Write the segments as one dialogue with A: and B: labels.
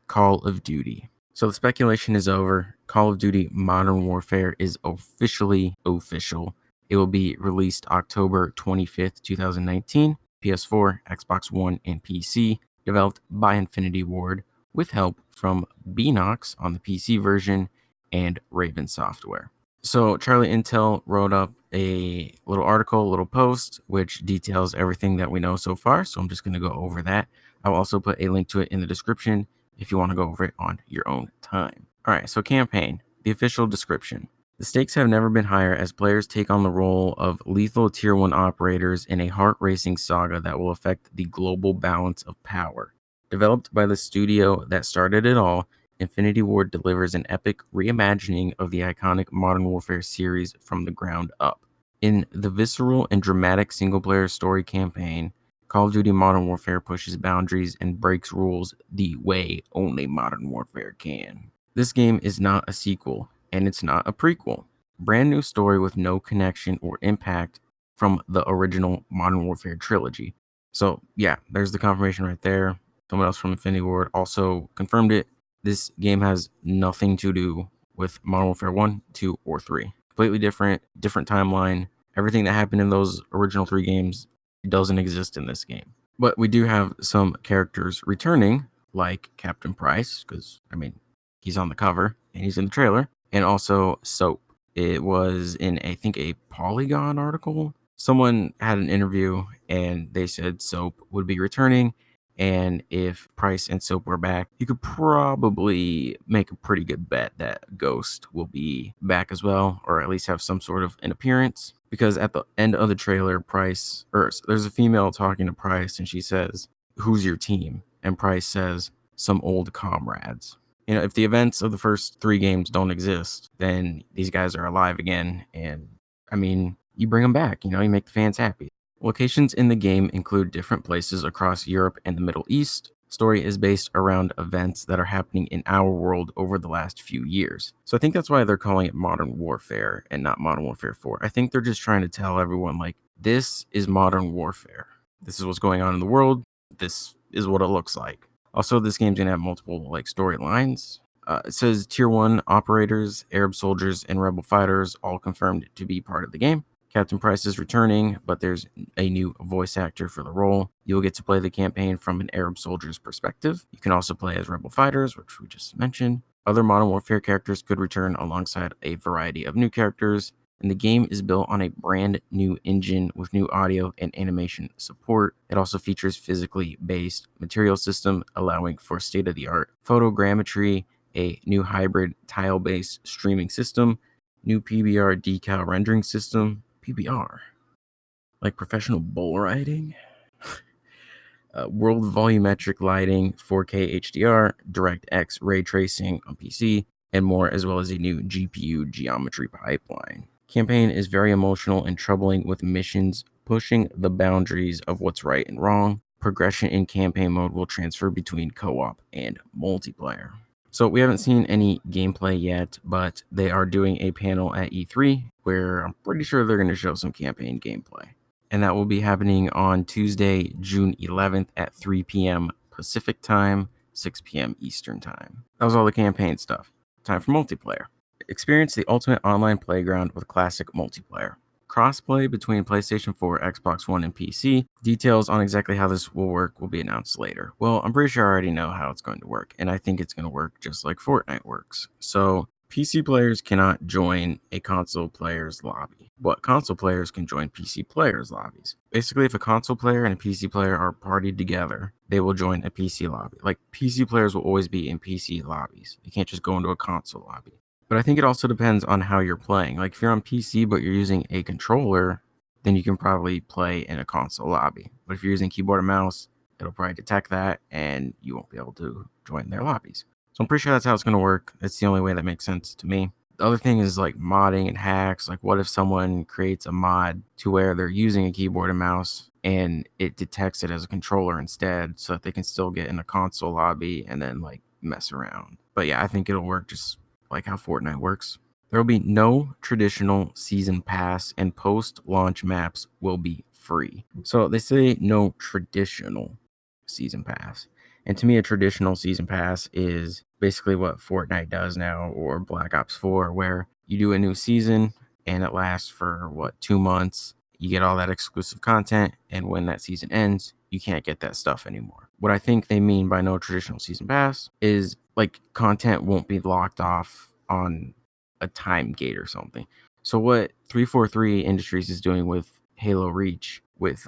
A: Call of Duty. So the speculation is over. Call of Duty Modern Warfare is officially official. It will be released October 25th, 2019, PS4, Xbox One, and PC, developed by Infinity Ward with help from Beanox on the PC version and Raven Software. So Charlie Intel wrote up a little article, a little post, which details everything that we know so far. So I'm just going to go over that. I'll also put a link to it in the description if you want to go over it on your own time. All right, so campaign, the official description. The stakes have never been higher as players take on the role of lethal Tier 1 operators in a heart-racing saga that will affect the global balance of power. Developed by the studio that started it all, Infinity Ward delivers an epic reimagining of the iconic Modern Warfare series from the ground up. In the visceral and dramatic single-player story campaign, Call of Duty Modern Warfare pushes boundaries and breaks rules the way only Modern Warfare can. This game is not a sequel, and it's not a prequel. Brand new story with no connection or impact from the original Modern Warfare trilogy. So yeah, there's the confirmation right there. Someone else from Infinity Ward also confirmed it. This game has nothing to do with Modern Warfare 1, 2, or 3. Completely different timeline. Everything that happened in those original 3 games doesn't exist in this game. But we do have some characters returning, like Captain Price, because, I mean, he's on the cover and he's in the trailer, and also Soap. It was in, I think, a Polygon article. Someone had an interview and they said Soap would be returning, and if Price and Soap were back, you could probably make a pretty good bet that Ghost will be back as well, or at least have some sort of an appearance. Because at the end of the trailer, there's a female talking to Price, and she says, "Who's your team?" And Price says, "Some old comrades." You know, if the events of the first 3 games don't exist, then these guys are alive again. And I mean, you bring them back, you make the fans happy. Locations in the game include different places across Europe and the Middle East. Story is based around events that are happening in our world over the last few years. So I think that's why they're calling it Modern Warfare and not Modern Warfare 4. I think they're just trying to tell everyone, like, this is Modern Warfare. This is what's going on in the world. This is what it looks like. Also, this game's gonna have multiple storylines. It says Tier 1 operators, Arab soldiers, and rebel fighters all confirmed to be part of the game. Captain Price is returning, but there's a new voice actor for the role. You'll get to play the campaign from an Arab soldier's perspective. You can also play as rebel fighters, which we just mentioned. Other Modern Warfare characters could return alongside a variety of new characters, and the game is built on a brand new engine with new audio and animation support. It also features physically based material system, allowing for state-of-the-art photogrammetry, a new hybrid tile-based streaming system, new PBR decal rendering system, PBR, like professional bull riding, world volumetric lighting, 4K HDR, DirectX ray tracing on PC, and more, as well as a new GPU geometry pipeline. Campaign is very emotional and troubling, with missions pushing the boundaries of what's right and wrong. Progression in campaign mode will transfer between co-op and multiplayer. So we haven't seen any gameplay yet, but they are doing a panel at E3 where I'm pretty sure they're going to show some campaign gameplay. And that will be happening on Tuesday, June 11th at 3 p.m. Pacific time, 6 p.m. Eastern time. That was all the campaign stuff. Time for multiplayer. Experience the ultimate online playground with classic multiplayer. Crossplay between PlayStation 4, Xbox One, and PC. Details on exactly how this will work will be announced later. Well, I'm pretty sure I already know how it's going to work, and I think it's going to work just like Fortnite works. So, PC players cannot join a console player's lobby, but console players can join PC players' lobbies. Basically, if a console player and a PC player are partied together, they will join a PC lobby. Like, PC players will always be in PC lobbies. You can't just go into a console lobby. But I think it also depends on how you're playing. Like, if you're on PC but you're using a controller, then you can probably play in a console lobby. But if you're using keyboard and mouse, it'll probably detect that and you won't be able to join their lobbies. So I'm pretty sure that's how it's going to work. It's the only way that makes sense to me. The other thing is like modding and hacks. Like, what if someone creates a mod to where they're using a keyboard and mouse and it detects it as a controller instead, so that they can still get in a console lobby and then like mess around. But yeah, I think it'll work just like how Fortnite works. There will be no traditional season pass, and post-launch maps will be free. So they say no traditional season pass. And to me, a traditional season pass is basically what Fortnite does now, or Black Ops 4, where you do a new season and it lasts for 2 months. You get all that exclusive content, and when that season ends, you can't get that stuff anymore. What I think they mean by no traditional season pass is like content won't be locked off on a time gate or something. So what 343 Industries is doing with Halo Reach, with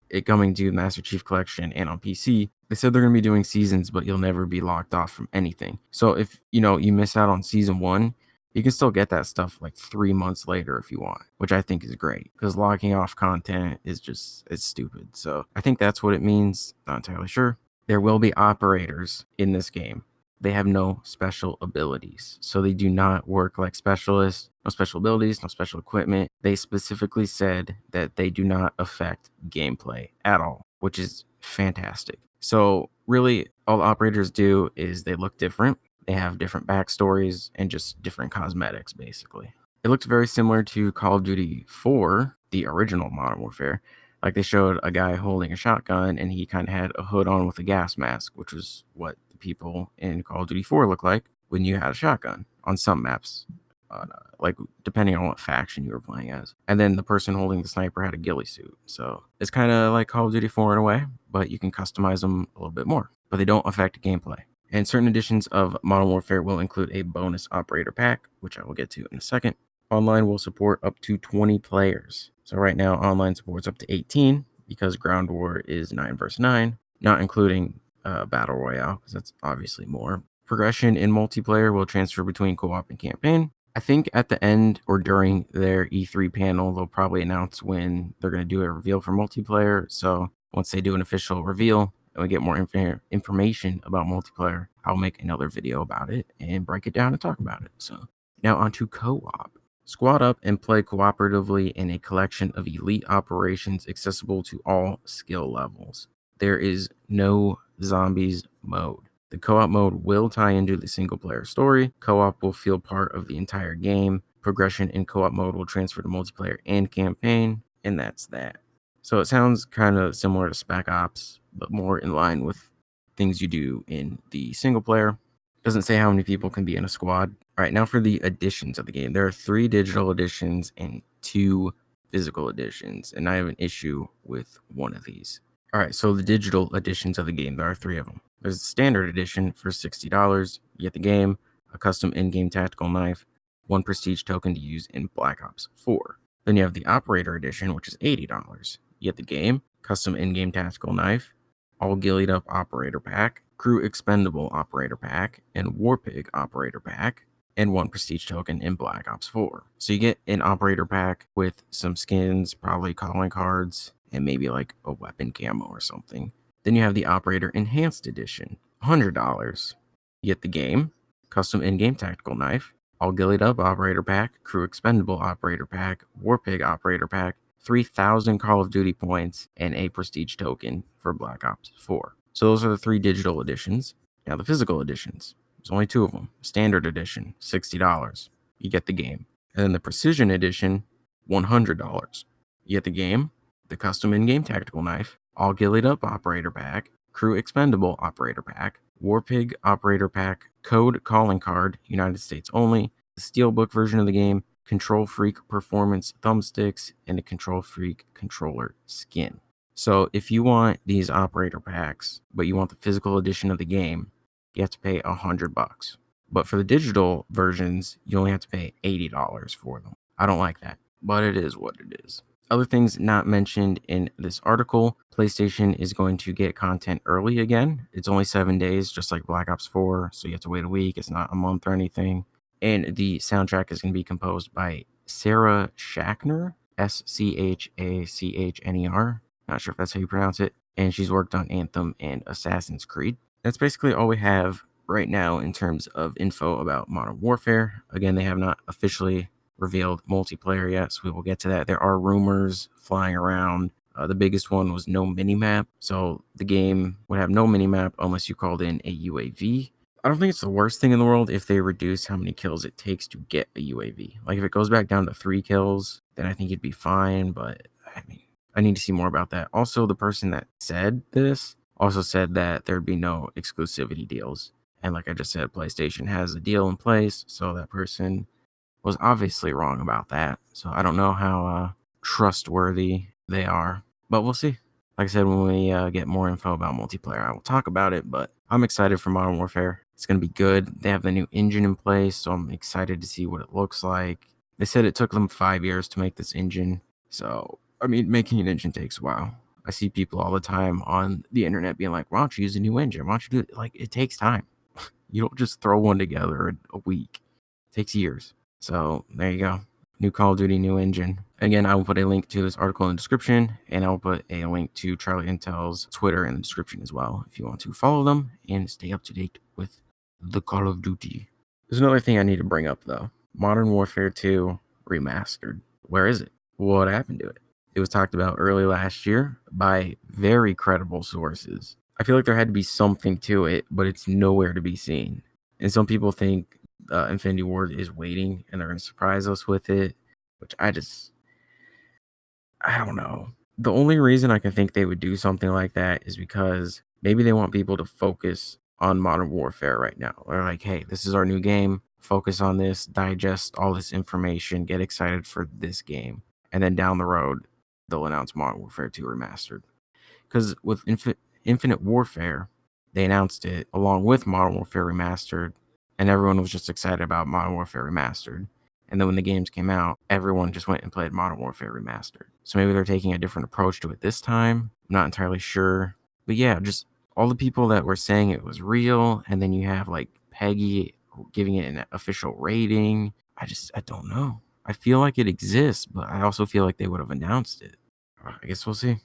A: it coming to Master Chief Collection and on PC, they said they're going to be doing seasons, but you'll never be locked off from anything. So if you miss out on season 1, you can still get that stuff like 3 months later if you want, which I think is great, because locking off content is it's stupid. So I think that's what it means. Not entirely sure. There will be operators in this game. They have no special abilities, so they do not work like specialists. No special abilities, no special equipment. They specifically said that they do not affect gameplay at all, which is fantastic. So really, all the operators do is they look different. They have different backstories and just different cosmetics, basically. It looked very similar to Call of Duty 4, the original Modern Warfare. Like, they showed a guy holding a shotgun, and he kind of had a hood on with a gas mask, which was what the people in Call of Duty 4 looked like when you had a shotgun on some maps, like depending on what faction you were playing as. And then the person holding the sniper had a ghillie suit. So it's kind of like Call of Duty 4 in a way, but you can customize them a little bit more. But they don't affect gameplay. And certain editions of Modern Warfare will include a bonus operator pack, which I will get to in a second. Online will support up to 20 players. So right now, online supports up to 18 because Ground War is 9 versus 9, not including Battle Royale, because that's obviously more. Progression in multiplayer will transfer between co-op and campaign. I think at the end or during their E3 panel, they'll probably announce when they're going to do a reveal for multiplayer. So once they do an official reveal and we get more information about multiplayer, I'll make another video about it and break it down and talk about it. So now on to co-op. Squad up and play cooperatively in a collection of elite operations accessible to all skill levels. There is no zombies mode. The co-op mode will tie into the single-player story. Co-op will feel part of the entire game. Progression in co-op mode will transfer to multiplayer and campaign, and that's that. So it sounds kind of similar to Spec Ops, but more in line with things you do in the single-player. Doesn't say how many people can be in a squad. All right, now for the editions of the game. There are 3 digital editions and 2 physical editions, and I have an issue with one of these. All right, so the digital editions of the game, there are 3 of them. There's the standard edition for $60. You get the game, a custom in-game tactical knife, 1 prestige token to use in Black Ops 4. Then you have the operator edition, which is $80. You get the game, custom in-game tactical knife, all gillied up operator pack, crew expendable operator pack, and Warpig operator pack, and 1 prestige token in Black Ops 4. So you get an operator pack with some skins, probably calling cards, and maybe like a weapon camo or something. Then you have the operator enhanced edition, $100. You get the game, custom in-game tactical knife, all gillied up operator pack, crew expendable operator pack, Warpig operator pack, 3,000 Call of Duty points, and a prestige token for Black Ops 4. So those are the 3 digital editions. Now the physical editions, there's only 2 of them. Standard edition, $60. You get the game. And then the Precision edition, $100. You get the game, the custom in-game tactical knife, all gillied up operator pack, crew expendable operator pack, Warpig operator pack, code calling card, United States only, the Steelbook version of the game, Control Freak performance thumbsticks, and a Control Freak controller skin. So if you want these operator packs, but you want the physical edition of the game, you have to pay $100. But for the digital versions, you only have to pay $80 for them. I don't like that, but it is what it is. Other things not mentioned in this article, PlayStation is going to get content early again. It's only 7 days, just like Black Ops 4, so you have to wait a week. It's not a month or anything. And the soundtrack is going to be composed by Sarah Schachner, Schachner. Not sure if that's how you pronounce it. And she's worked on Anthem and Assassin's Creed. That's basically all we have right now in terms of info about Modern Warfare. Again, they have not officially revealed multiplayer yet, so we will get to that. There are rumors flying around. The biggest one was no minimap. So the game would have no minimap unless you called in a UAV. I don't think it's the worst thing in the world if they reduce how many kills it takes to get a UAV. Like if it goes back down to 3 kills, then I think it'd be fine, but I mean, I need to see more about that. Also, the person that said this also said that there'd be no exclusivity deals. And like I just said, PlayStation has a deal in place, so that person was obviously wrong about that. So I don't know how trustworthy they are, but we'll see. Like I said, when we get more info about multiplayer, I will talk about it. But I'm excited for Modern Warfare. It's going to be good. They have the new engine in place, so I'm excited to see what it looks like. They said it took them 5 years to make this engine. So, I mean, making an engine takes a while. I see people all the time on the internet being like, why don't you use a new engine? Why don't you do it? Like, it takes time. You don't just throw one together in a week. It takes years. So there you go. New Call of Duty, new engine. Again, I will put a link to this article in the description, and I will put a link to Charlie Intel's Twitter in the description as well if you want to follow them and stay up to date with the Call of Duty. There's another thing I need to bring up though. Modern Warfare 2 Remastered. Where is it? What happened to it? It was talked about early last year by very credible sources. I feel like there had to be something to it, but it's nowhere to be seen. And some people think Infinity Ward is waiting and they're going to surprise us with it, which I don't know. The only reason I can think they would do something like that is because maybe they want people to focus on Modern Warfare right now. They're like, hey, this is our new game. Focus on this, digest all this information, get excited for this game. And then down the road, they'll announce Modern Warfare 2 Remastered. Because with Infinite Warfare, they announced it along with Modern Warfare Remastered, and everyone was just excited about Modern Warfare Remastered. And then when the games came out, everyone just went and played Modern Warfare Remastered. So maybe they're taking a different approach to it this time. I'm not entirely sure. But yeah, just all the people that were saying it was real, and then you have like Peggy giving it an official rating. I don't know. I feel like it exists, but I also feel like they would have announced it. I guess we'll see.